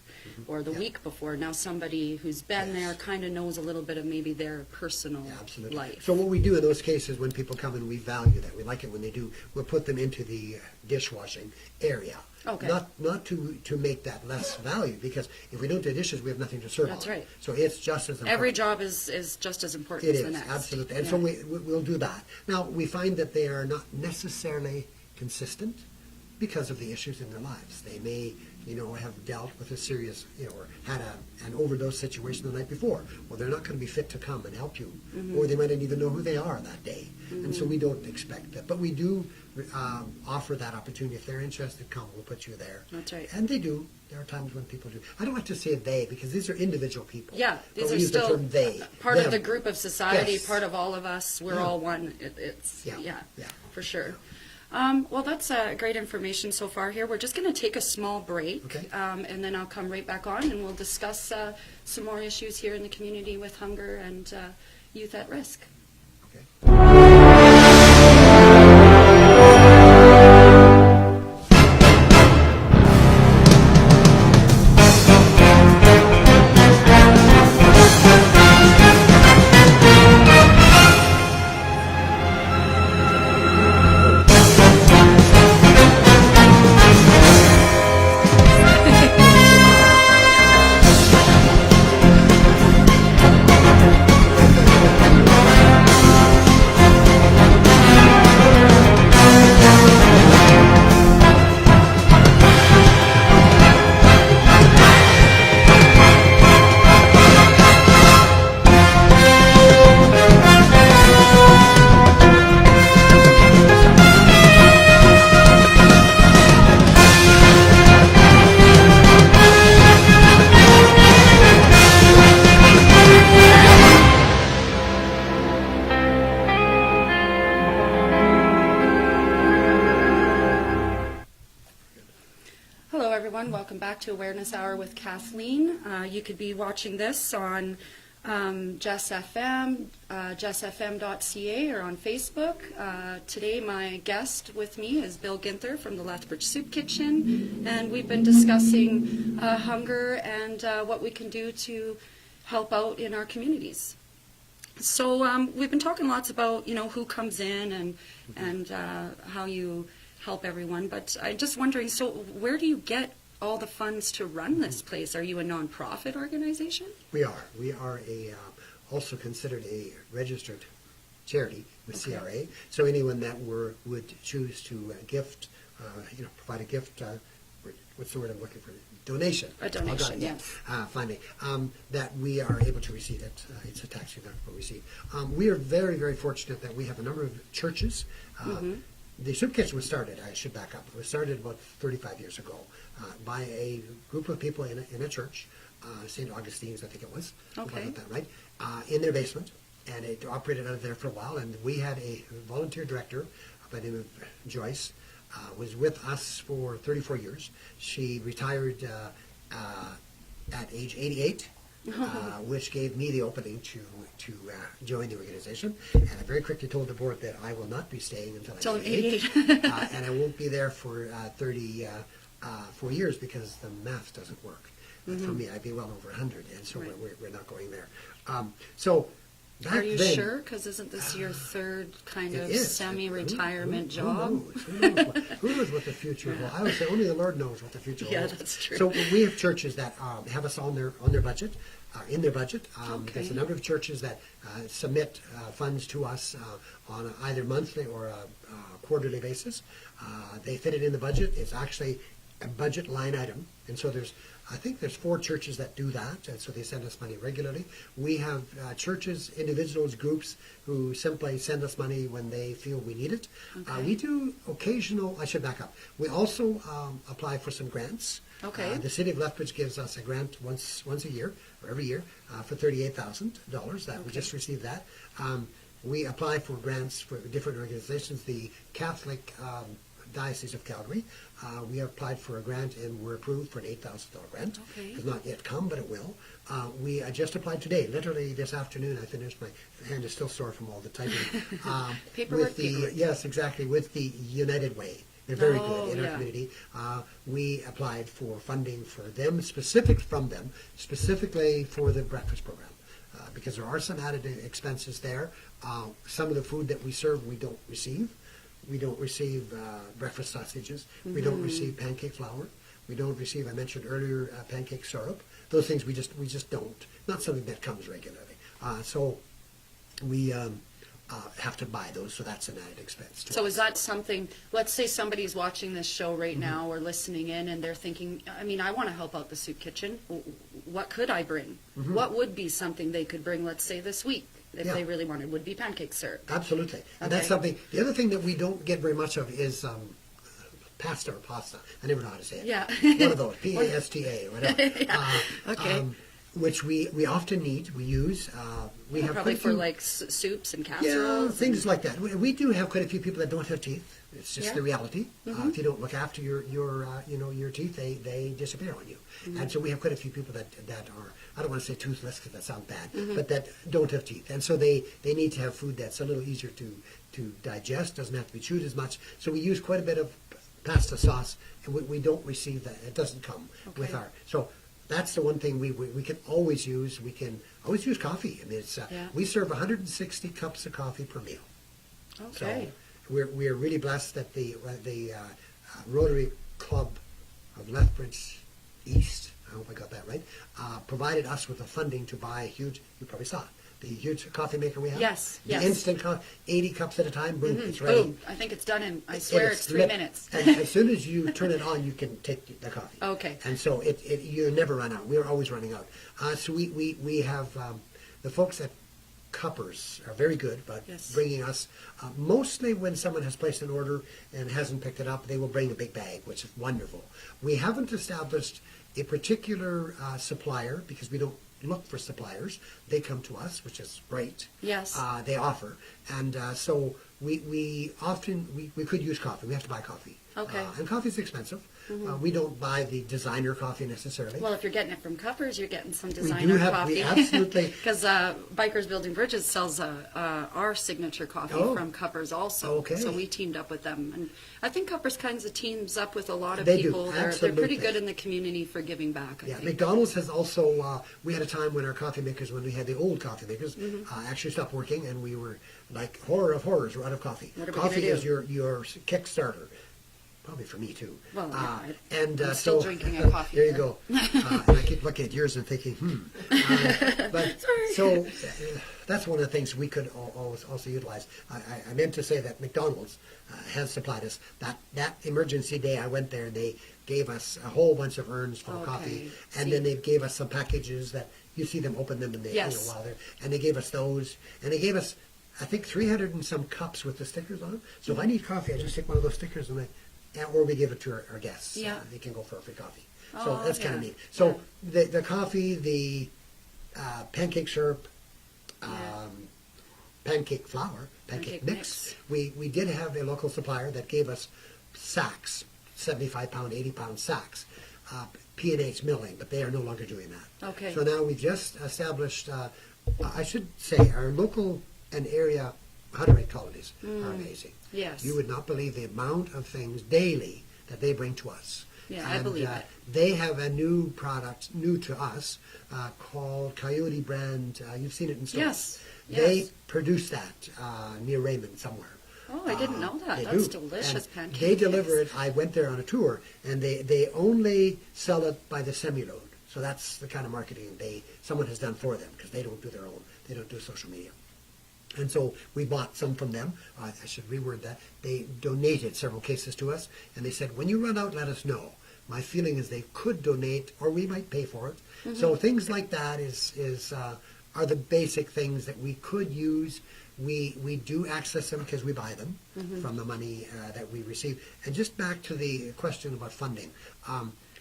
or the week before. Now somebody who's been there kind of knows a little bit of maybe their personal life. So what we do in those cases when people come in, we value that. We like it when they do. We'll put them into the dishwashing area. Okay. Not to make that less value, because if we don't do dishes, we have nothing to serve. That's right. So it's just as important. Every job is just as important as the next. It is, absolutely. And so we'll do that. Now, we find that they are not necessarily consistent because of the issues in their lives. They may, have dealt with a serious, or had an overdose situation the night before. Well, they're not going to be fit to come and help you. Or they might not even know who they are that day. And so we don't expect that. But we do offer that opportunity. If they're interested, come, we'll put you there. That's right. And they do. There are times when people do. I don't like to say they, because these are individual people. Yeah, these are still part of the group of society, part of all of us. We're all one. It's for sure. Well, that's great information so far here. We're just going to take a small break, and then I'll come right back on, and we'll discuss some more issues here in the community with hunger and youth at risk. Okay. everyone. Welcome back to Awareness Hour with Kathleen. You could be watching this on Jess FM, jessfm.ca, or on Facebook. Today, my guest with me is Bill Ginther from the Lethbridge Soup Kitchen, and we've been discussing hunger and what we can do to help out in our communities. So we've been talking lots about, who comes in and how you help everyone, but I'm just wondering, so where do you get all the funds to run this place? Are you a nonprofit organization? We are. We are also considered a registered charity with CRA. So anyone that would choose to gift, provide a gift, what's the word I'm looking for? Donation. A donation, yes. Finally, that we are able to receive it. It's a tax deductible receipt. We are very, very fortunate that we have a number of churches. The soup kitchen was started, I should back up, it was started about 35 years ago by a group of people in a church, St. Augustine's, I think it was. Okay. If I got that right, in their basement, and it operated out of there for a while, and we had a volunteer director by the name of Joyce, was with us for 34 years. She retired at age 88. Which gave me the opening to join the organization, and I very quickly told the board that I will not be staying until I'm 88, and I won't be there for 34 years because the math doesn't work. For me, I'd be well over 100, and so we're not going there. So back Are you then, sure? Because isn't this your third kind of is. semi-retirement job? Who knows what the future will? I would say only the Lord knows what the future Yeah, holds. that's true. So we have churches that have us on their budget, in their budget. Okay. There's a number of churches that submit funds to us on either monthly or a quarterly basis. They fit it in the budget. It's actually a budget line item, and so I think there's 4 churches that do that, and so they send us money regularly. We have churches, individuals, groups who simply send us money when they feel we need it. Okay. We do I should back up. We also apply for some grants. Okay. The city of Lethbridge gives us a grant once a year, or every year, for $38,000. We just received that. We apply for grants for different organizations. The Catholic Diocese of Calgary, we applied for a grant and were approved for an $8,000 grant. Okay. It has not yet come, but it will. We just applied today, literally this afternoon. I finished, my hand is still sore from all the typing. Paperwork. Yes, exactly, with the United Way. They're very good in our yeah. community. We applied for funding for them, specifically for the breakfast program, because there are some added expenses there. Some of the food that we serve, we don't receive. We don't receive breakfast sausages. We don't receive pancake flour. We don't receive, I mentioned earlier, pancake syrup. Those things we just don't. Not something that comes regularly. So we have to buy those, so that's an added expense. So is that something, let's say somebody's watching this show right now or listening in and they're thinking, I want to help out the soup kitchen. What could I bring? What would be something they could bring, let's say, this week? If they really wanted, would be pancake syrup. Absolutely. And that's something. The other thing that we don't get very much of is pasta or pasta. I never know how to say it. Yeah. One of those, P-A-S-T-A or whatever. Okay. Which we often need, we use. We have probably quite a for few, like soups and yeah, casseroles. things like that. We do have quite a few people that don't have teeth. It's just Yeah. the reality. If you don't look after your teeth, they disappear on you. And so we have quite a few people that are, I don't want to say toothless because that sounds bad, but that don't have teeth. And so they need to have food that's a little easier to digest, doesn't have to be chewed as much. So we use quite a bit of pasta sauce, and we don't receive that. It doesn't come with our. So that's the one thing we can always use. We can always use coffee. We serve 160 cups of coffee per meal. Okay. So we're really blessed that the Rotary Club of Lethbridge East, I hope I got that right, provided us with the funding to buy a huge, you probably saw it, the huge coffee maker we have. Yes, The yes. instant coffee, 80 cups at a time, boom, it's ready. Boom. I think it's done in, I swear it's 3 minutes. And as soon as you turn it on, you can take the coffee. Okay. And so you never run out. We're always running out. So we have the folks at Cuppers are very good about bringing us, mostly when someone has placed an order and hasn't picked it up, they will bring a big bag, which is wonderful. We haven't established a particular supplier because we don't look for suppliers. They come to us, which is great. Yes. They offer. And so we often we could use coffee. We have to buy coffee. Okay. And coffee is expensive. We don't buy the designer coffee necessarily. Well, if you're getting it from Cuppers, you're getting some we designer do have coffee. we absolutely. Because Bikers Building Bridges sells our signature coffee Oh. from Cuppers also. Okay. So we teamed up with them. And I think Cuppers kinds of teams up with a lot of They do, people. They're pretty absolutely. good in the community for giving back, I Yeah, think. McDonald's has also. We had a time when our coffee makers, when we had the old coffee makers, actually stopped working, and we were like horror of horrors. We're out of coffee. What are we Coffee gonna is do? your kickstarter. Probably for me too. Well, yeah, and I'm still so drinking a coffee there you here. go. And I keep looking at yours and thinking, but so that's one of the things we could always also utilize. I meant to say that McDonald's has supplied us. That emergency day I went there, and they gave us a whole bunch of urns full of coffee, and See. then they gave us some packages that you see them open them, and they Yes. while they're, and they gave us those, and they gave us I think 300 and some cups with the stickers on them. So if I need coffee, I just take one of those stickers or we give it to our guests. Yeah. They can go for a free coffee. So Oh, that's kind of yeah. neat. So the coffee, the pancake syrup, pancake flour, pancake mix. We did have a local supplier that gave us sacks, 75-pound, 80-pound sacks, P&H milling, but they are no longer doing that. Okay. So now we've just established, I should say, our local and area how-to rate colonies are amazing. Yes. You would not believe the amount of things daily that they bring to us. Yeah, I believe it. They have a new product, new to us, called Coyote brand. You've seen it in stores. Yes, They yes. produce that near Raymond somewhere. Oh, I didn't know that. They That's do. delicious And pancake they deliver mix. it. I went there on a tour, and they only sell it by the semi-load. So that's the kind of marketing someone has done for them, because they don't do their own. They don't do social media. And so we bought some from them. I should reword that. They donated several cases to us, and they said, when you run out, let us know. My feeling is they could donate, or we might pay for it. So things like that are the basic things that we could use. We do access them because we buy them from the money that we receive. And just back to the question about funding.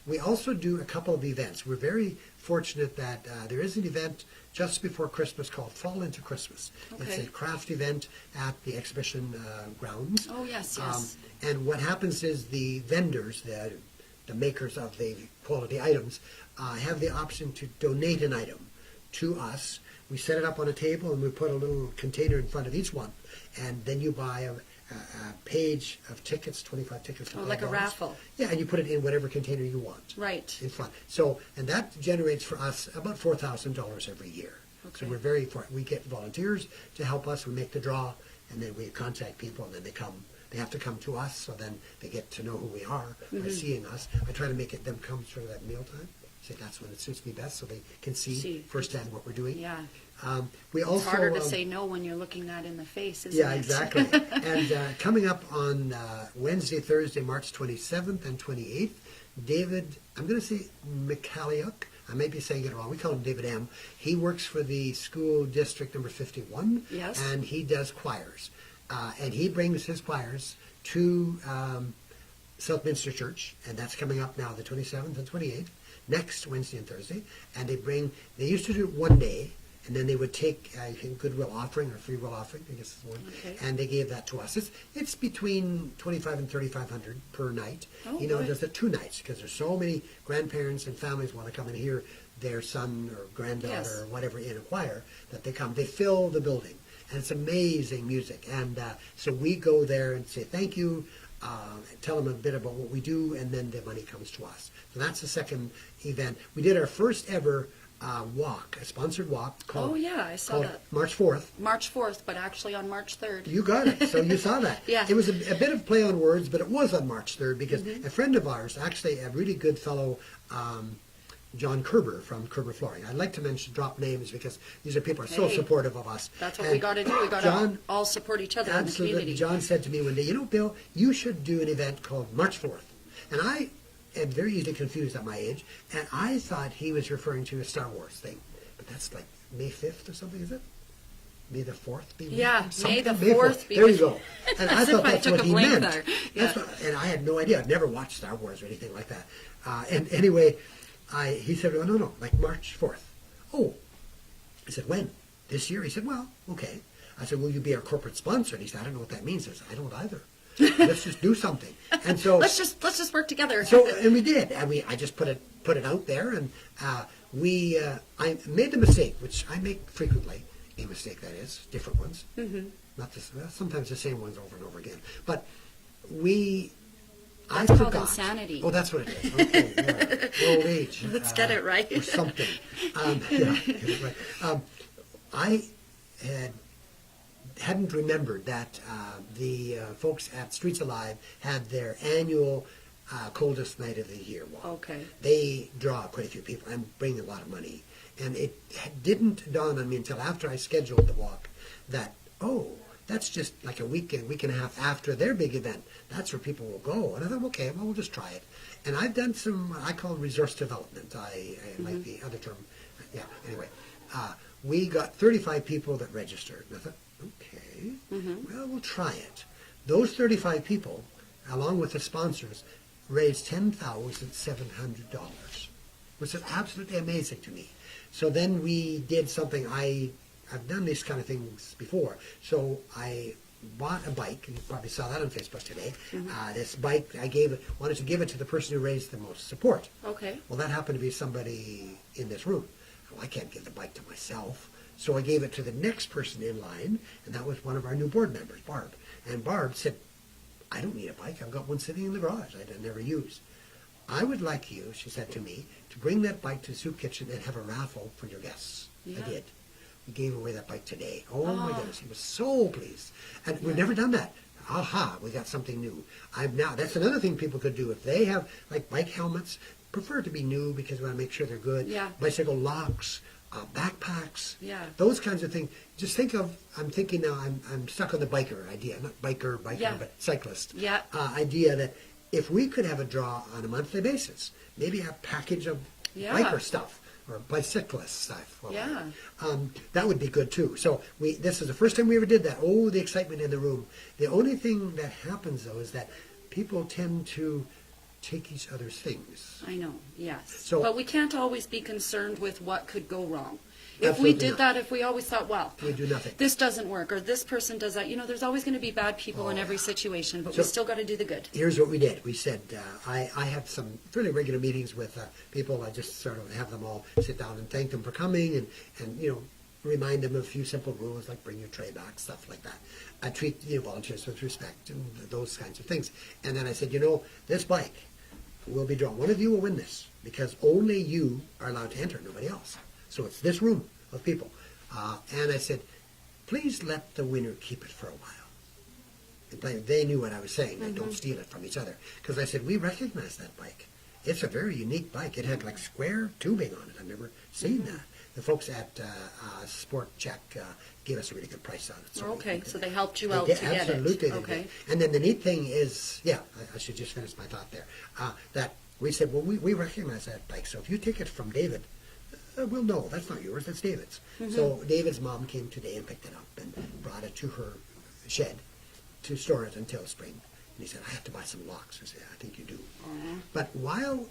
We also do a couple of events. We're very fortunate that there is an event just before Christmas called Fall Into Christmas. It's Okay. a craft event at the exhibition grounds. Oh, yes, yes. And what happens is the vendors, the makers of the quality items, have the option to donate an item to us. We set it up on a table, and we put a little container in front of each one. And then you buy a page of tickets, 25 tickets. For Oh, like a $5. raffle. Yeah, and you put it in whatever container you want. Right. In front. So, and that generates for us about $4,000 every year. Okay. So we get volunteers to help us. We make the draw, and then we contact people, and then they come. They have to come to us, so then they get to know who we are by seeing us. I try to make them come sort of at mealtime. Say that's when it suits me best, so they can see firsthand what we're doing. Yeah. We also It's harder to say no when you're looking that in the face, isn't yeah, it? exactly. And coming up on Wednesday, Thursday, March 27th and 28th, David, I'm going to say Mikaliuk. I may be saying it wrong. We call him David M. He works for the school district number 51. Yes. And he does choirs. And he brings his choirs to Southminster Church, and that's coming up now the 27th and 28th, next Wednesday and Thursday. And they used to do it one day, and then they would take a goodwill offering or free will offering, I guess is one, Okay. and they gave that to us. It's between $2,500 and $3,500 per night. Oh, you know, good. there's the 2 nights because there's so many grandparents and families want to come and hear their son or granddaughter Yes. or whatever in a choir that they come. They fill the building, and it's amazing music. And so we go there and say thank you, tell them a bit about what we do, and then the money comes to us. So that's the second event. We did our first ever walk, a sponsored walk called, Oh, yeah, I saw called that. March 4th. March 4th, but actually on March 3rd. You got it. So you saw that. Yeah. It was a bit of play on words, but it was on March 3rd because Mm-hmm. a friend of ours, actually a really good fellow, John Kerber from Kerber Flooring. I'd like to drop names because these are people who are so Hey, supportive of us. That's what And we got to do. We got John, to all support each other in the absolutely. community. John said to me one day, you know, Bill, you should do an event called March 4th. And I am very easily confused at my age, and I thought he was referring to a Star Wars thing. But that's like May 5th or something, is it? May the 4th be? Yeah, May the May 4th. There you go. And I As thought if I that's took what a he blank meant. there. That's Yeah. and I had no idea. I'd never watched Star Wars or anything like that. And anyway, he said, oh, no, like March 4th. Oh. I said, when? This year? He said, well, okay. I said, will you be our corporate sponsor? And he said, I don't know what that means. I said, I don't either. Let's just do something. And so let's just work together. and we did. And I just put it out there, and I made the mistake, which I make frequently. A mistake, that is, different ones. Mm-hmm. Not this, sometimes the same ones over and over again. But I That's forgot. called insanity. Oh, that's what it is. Okay, yeah. Old age. Let's get it right. Or something. Yeah, get it right. I hadn't remembered that the folks at Streets Alive had their annual coldest night of the year walk. Okay. They draw quite a few people and bring a lot of money. And it didn't dawn on me until after I scheduled the walk that, that's just like a week and a half after their big event. That's where people will go. And I thought, okay, well, we'll just try it. And I've done some, I call it resource development. I like the other term. Yeah, anyway. We got 35 people that registered. And I thought, okay, well, we'll try it. Those 35 people, along with the sponsors, raised $10,700, which is absolutely amazing to me. So then we did something. I've done these kind of things before. So I bought a bike, and you probably saw that on Facebook today. This bike, wanted to give it to the person who raised the most support. Okay. Well, that happened to be somebody in this room. Well, I can't give the bike to myself. So I gave it to the next person in line, and that was one of our new board members, Barb. And Barb said, I don't need a bike. I've got one sitting in the garage I never use. I would like you, she said to me, to bring that bike to the soup kitchen and have a raffle for your guests. Yeah. I did. We gave away that bike today. Oh my goodness, he was so pleased. And we've never done that. Aha, we got something new. That's another thing people could do. If they have like bike helmets, prefer to be new because we want to make sure they're good. Yeah. Bicycle locks, backpacks, Yeah. those kinds of things. Just think of, I'm thinking now, I'm stuck on the biker idea, not biker, Yeah. but cyclist Yeah. idea that if we could have a draw on a monthly basis, maybe a package of biker stuff or bicyclist stuff. Yeah. That would be good too. So this is the first time we ever did that. Oh, the excitement in the room. The only thing that happens though is that people tend to take each other's things. I know, yes. So- but we can't always be concerned with what could go wrong. If Absolutely we did not. that, if we always thought, well, We do nothing. this doesn't work, or this person does that, there's always going to be bad people in every situation, but we still got to do the good. Here's what we did. We said, I have some fairly regular meetings with people. I just sort of have them all sit down and thank them for coming and remind them of a few simple rules like bring your tray back, stuff like that. I treat volunteers with respect and those kinds of things. And then I said, this bike will be drawn. One of you will win this because only you are allowed to enter, nobody else. So it's this room of people. And I said, please let the winner keep it for a while. And they knew what I was saying. They don't steal it from each other. Because I said, we recognize that bike. It's a very unique bike. It had like square tubing on it. I've never seen that. The folks at Sport Check gave us a really good price on it. So Okay, so they helped you they out did, to get it. absolutely they Okay. did. And then the neat thing is, I should just finish my thought there, that we said, well, we recognize that bike. So if you take it from David, we'll know that's not yours, that's David's. So David's mom came today and picked it up and brought it to her shed to store it until spring. And he said, I have to buy some locks. I said, I think you do. But while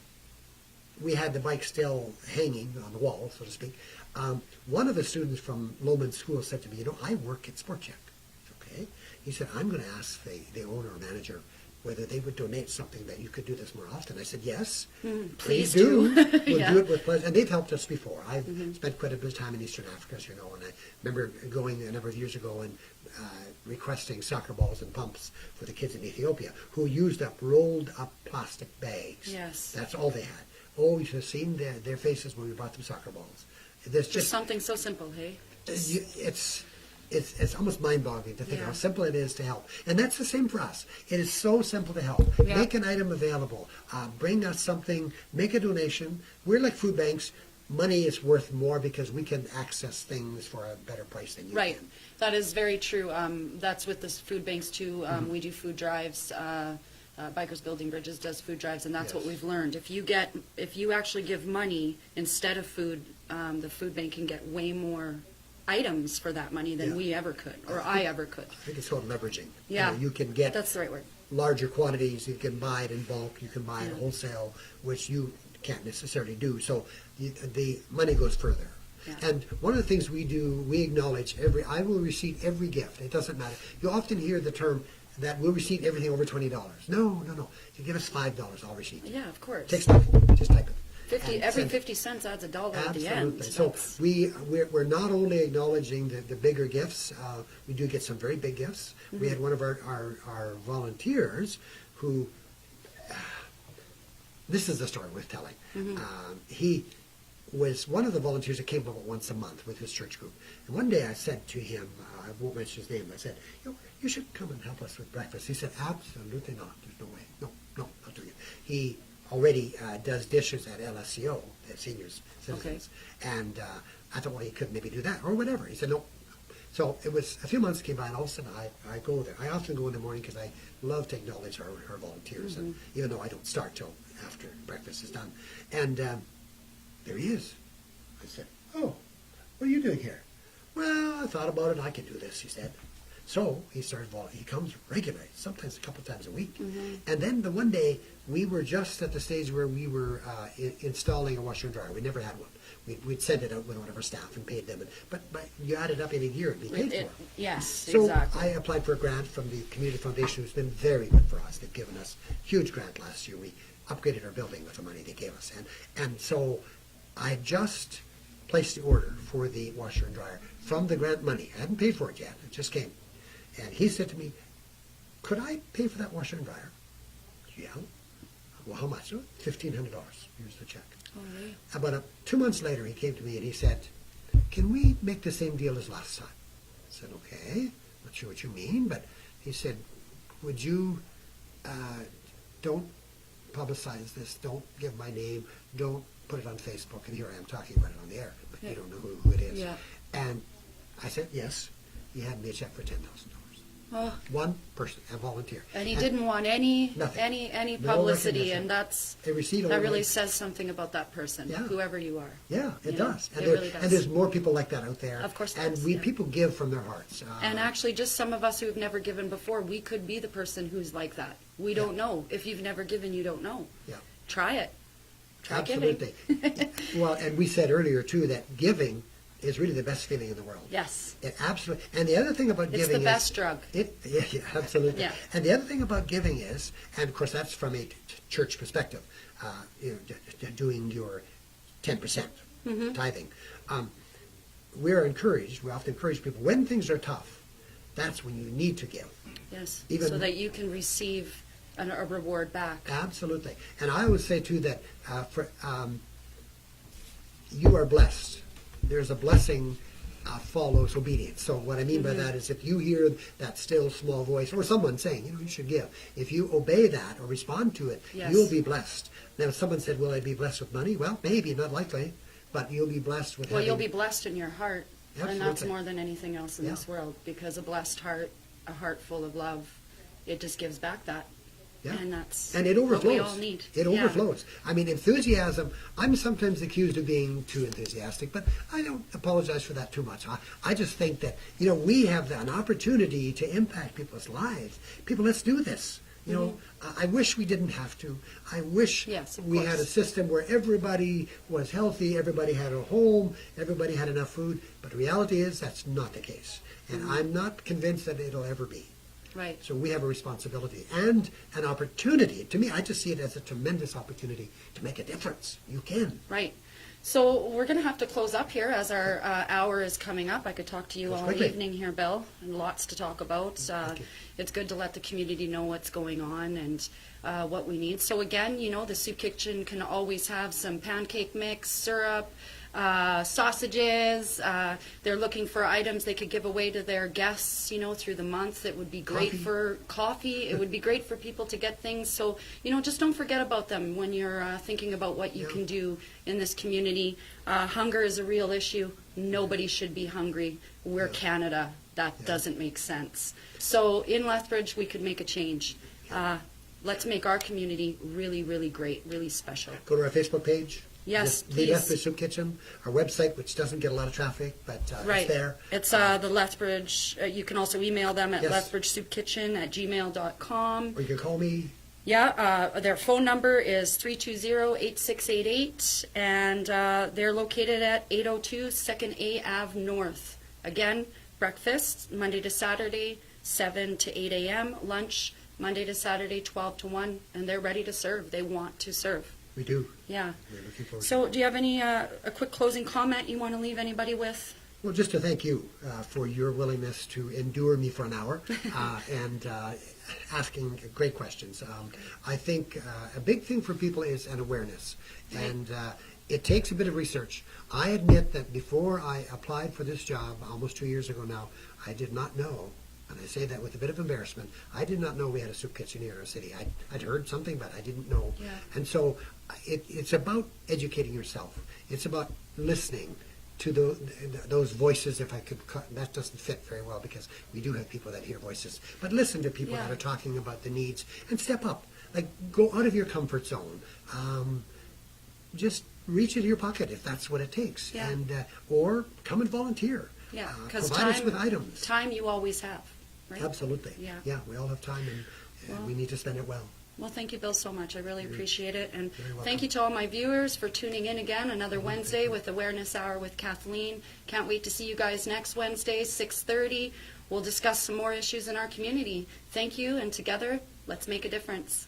we had the bike still hanging on the wall, so to speak, one of the students from Lowman School said to me, I work at Sport Check. Okay. He said, I'm going to ask the owner or manager whether they would donate something that you could do this more often. I said, yes, please do. We'll Yeah. do it with pleasure. And they've helped us before. I've spent quite a bit of time in Eastern Africa, as you know, and I remember going a number of years ago and requesting soccer balls and pumps for the kids in Ethiopia who used up rolled up plastic bags. Yes. That's all they had. Oh, you should have seen their faces when we brought them soccer balls. There's Just something so simple, hey? It's almost mind-boggling to think Yeah. how simple it is to help. And that's the same for us. It is so simple to help. Yeah. Make an item available. Bring us something. Make a donation. We're like food banks. Money is worth more because we can access things for a better price than you Right. can. That is very true. That's with the food banks too. We do food drives. Bikers Building Bridges does food drives, and that's what Yes. we've learned. If you actually give money instead of food, the food bank can get way more items for that money than Yeah. we ever could, or I ever could. I think it's called leveraging. Yeah. You can get That's the right word. larger quantities. You can buy it in bulk. You can buy it wholesale, which you can't necessarily do. So the money goes further. Yeah. And one of the things we do, we acknowledge I will receive every gift. It doesn't matter. You often hear the term that we'll receive everything over $20. No. You give us $5, I'll receive it. Yeah, of course. Takes nothing. Just type it. Every 50 cents adds a dollar at the end. So we're not only acknowledging the bigger gifts, we do get some very big gifts. Mm-hmm. We had one of our volunteers who, this is the story worth telling. Mm-hmm. He was one of the volunteers that came about once a month with his church group. And one day I said to him, I won't mention his name, I said, you should come and help us with breakfast. He said, absolutely not. There's no way. No, not doing it. He already does dishes at LSCO, at Seniors Citizens. Okay. And I thought, well, he could maybe do that or whatever. He said, no. So it was a few months came by, and all of a sudden I go there. I often go in the morning because I love to acknowledge our volunteers, and even though I don't start till after breakfast is done. And there he is. I said, oh, what are you doing here? Well, I thought about it, and I can do this, he said. So he started he comes regularly, sometimes a couple times a week. Mm-hmm. And then the one day, we were just at the stage where we were installing a washer and dryer. We never had one. We'd send it out with one of our staff and paid them. But you add it up in a year and be paid for it. Yes, so exactly. I applied for a grant from the Community Foundation, who's been very good for us. They've given us a huge grant last year. We upgraded our building with the money they gave us. And so I just placed the order for the washer and dryer from the grant money. I hadn't paid for it yet. It just came. And he said to me, could I pay for that washer and dryer? Yeah. Well, how much? $1,500. Here's the check. Oh, really? About 2 months later, he came to me and he said, can we make the same deal as last time? I said, okay. Not sure what you mean, but he said, would you, don't publicize this, don't give my name, don't put it on Facebook, and here I am talking about it on the air, but you don't know who it is. Yeah. And I said, yes. He had me a check for $10,000. Oh. One person, a volunteer. And he didn't want any publicity, no, and that really really says something about that person, whoever you are. Yeah, it does. And really does. And there's more people like that out there. Of course there and is, people give from their hearts. And actually, just some of us who've never given before, we could be the person who's like that. We don't know. If you've never given, you don't know. Yeah. Try it. Try Absolutely. giving. Well, and we said earlier, too, that giving is really the best feeling in the world. Yes. It absolutely. And the other thing about giving is... It's the best drug. Yeah, absolutely. Yeah. And the other thing about giving is, and of course that's from a church perspective, doing your 10% tithing. We often encourage people, when things are tough, that's when you need to give. Yes, so that you can receive a reward back. Absolutely. And I would say, too, that you are blessed. There's a blessing follows obedience. So what I mean by that is if you hear that still small voice or someone saying, you should give, if you obey that or respond to it, you'll be blessed. Now, if someone said, will I be blessed with money? Well, maybe, not likely, but you'll be blessed with you'll be blessed in your heart. Absolutely. And that's more than anything else in this world, because a blessed heart, a heart full of love, it just gives back that. Yeah. And it overflows. What we all need. It overflows. I mean, enthusiasm, I'm sometimes accused of being too enthusiastic, but I don't apologize for that too much. I just think that, we have an opportunity to impact people's lives. People, let's do this. I wish we didn't have to. I wish we had a system where everybody was healthy, everybody had a home, everybody had enough food, but the reality is that's not the case. And I'm not convinced that it'll ever be. Right. So we have a responsibility and an opportunity. To me, I just see it as a tremendous opportunity to make a difference. You can. Right. So we're going to have to close up here as our hour is coming up. I could talk to you all evening here, Bill, and lots to talk about. It's good to let the community know what's going on and what we need. So again, the soup kitchen can always have some pancake mix, syrup, sausages. They're looking for items they could give away to their guests, through the month. It would be great for coffee. It would be great for people to get things. So, just don't forget about them when you're thinking about what you can do in this community. Hunger is a real issue. Nobody should be hungry. We're Canada. That doesn't make sense. So in Lethbridge, we could make a change. Let's make our community really, really great, really special. Go to our Facebook page. Yes, please. The Lethbridge Soup Kitchen, our website, which doesn't get a lot of traffic, but it's there. It's the Lethbridge. You can also email them at lethbridgesoupkitchen@gmail.com. Or you can call me. Yeah, their phone number is 320-8688, and they're located at 802 2nd A Ave North. Again, breakfast Monday to Saturday, 7 to 8 a.m., lunch Monday to Saturday, 12 to 1, and they're ready to serve. They want to serve. We do. Yeah. We're looking forward to So do you have any, a quick closing comment you want to leave anybody with? Well, just to thank you for your willingness to endure me for an hour and asking great questions. I think a big thing for people is an awareness, and it takes a bit of research. I admit that before I applied for this job almost 2 years ago now, I did not know, and I say that with a bit of embarrassment, I did not know we had a soup kitchen here in our city. I'd heard something, but I didn't know. Yeah. And so it's about educating yourself. It's about listening to those voices. If I could, that doesn't fit very well because we do have people that hear voices. But listen to people that are talking about the needs and step up. Like, go out of your comfort zone. Just reach into your pocket if that's what it takes, and or come and volunteer. Yeah, because provide us with items. Time you always have, right? Absolutely. Yeah. We all have time, and we need to spend it well. Well, thank you, Bill, so much. I really appreciate it. And Very welcome. thank you to all my viewers for tuning in again, another Wednesday with Awareness Hour with Kathleen. Can't wait to see you guys next Wednesday, 6:30. We'll discuss some more issues in our community. Thank you, and together, let's make a difference.